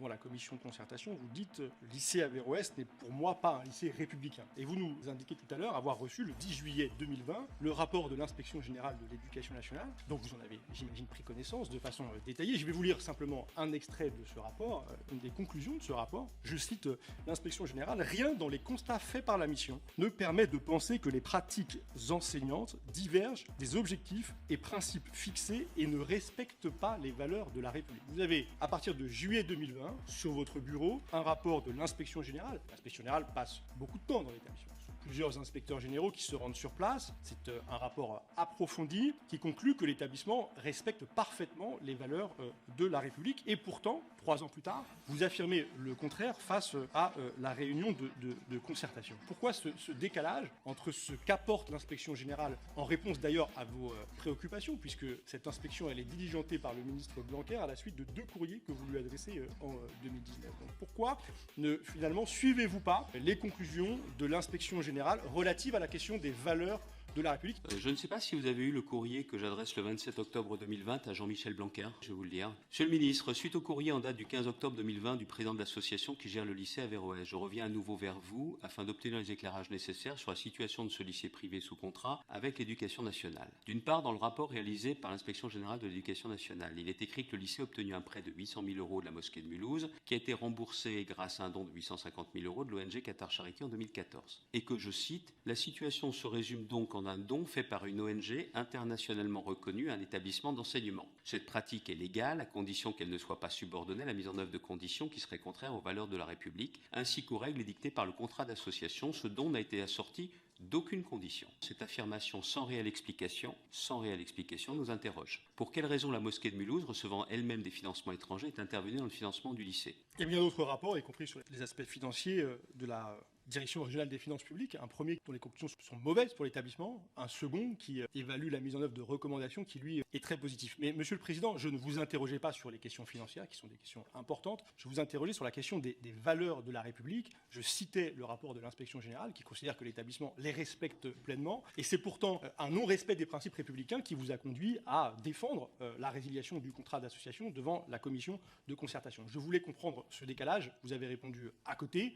la commission de concertation, vous dites le lycée Averroès n'est pour moi pas un lycée républicain. Et vous nous indiquez tout à l'heure avoir reçu le 10 juillet 2020 le rapport de l'inspection générale de l'éducation nationale, dont vous en avez, j'imagine, pris connaissance de façon détaillée. Je vais vous lire simplement un extrait de ce rapport, une des conclusions de ce rapport. Je cite l'inspection générale: rien dans les constats faits par la mission ne permet de penser que les pratiques enseignantes divergent des objectifs et principes fixés et ne respectent pas les valeurs de la République. Vous avez, à partir de juillet 2020, sur votre bureau, un rapport de l'inspection générale. L'inspection générale passe beaucoup de temps dans l'établissement. Ce sont plusieurs inspecteurs généraux qui se rendent sur place. C'est un rapport approfondi qui conclut que l'établissement respecte parfaitement les valeurs de la République. Et pourtant, 3 ans plus tard, vous affirmez le contraire face à la réunion de concertation. Pourquoi ce décalage entre ce qu'apporte l'inspection générale, en réponse d'ailleurs à vos préoccupations, puisque cette inspection elle est diligentée par le ministre Blanquer à la suite de 2 courriers que vous lui adressez en 2019. Donc pourquoi ne finalement suivez-vous pas les conclusions de l'inspection générale relatives à la question des valeurs de la République? Je ne sais pas si vous avez eu le courrier que j'adresse le 27 octobre 2020 à Jean-Michel Blanquer, je vais vous le dire. Monsieur le ministre, suite au courrier en date du 15 octobre 2020 du président de l'association qui gère le lycée Averroès, je reviens à nouveau vers vous afin d'obtenir les éclairages nécessaires sur la situation de ce lycée privé sous contrat avec l'éducation nationale. D'une part, dans le rapport réalisé par l'inspection générale de l'éducation nationale, il est écrit que le lycée a obtenu un prêt de 800 000 € de la mosquée de Mulhouse qui a été remboursé grâce à un don de 850 000 € de l'ONG Qatar Charity en 2014. Et que, je cite, la situation se résume donc en un don fait par une ONG internationalement reconnue à un établissement d'enseignement. Cette pratique est légale à condition qu'elle ne soit pas subordonnée à la mise en œuvre de conditions qui seraient contraires aux valeurs de la République, ainsi qu'aux règles édictées par le contrat d'association. Ce don n'a été assorti d'aucune condition. Cette affirmation sans réelle explication nous interroge. Pour quelles raisons la mosquée de Mulhouse, recevant elle-même des financements étrangers, est intervenue dans le financement du lycée? Il y a bien d'autres rapports, y compris sur les aspects financiers de la Direction régionale des finances publiques, un premier dont les conclusions sont mauvaises pour l'établissement, un second qui évalue la mise en œuvre de recommandations qui, lui, est très positif. Mais, Monsieur le Président, je ne vous interrogeais pas sur les questions financières, qui sont des questions importantes, je vous interrogeais sur la question des valeurs de la République. Je citais le rapport de l'inspection générale qui considère que l'établissement les respecte pleinement, et c'est pourtant un non-respect des principes républicains qui vous a conduit à défendre la résiliation du contrat d'association devant la commission de concertation. Je voulais comprendre ce décalage, vous avez répondu à côté,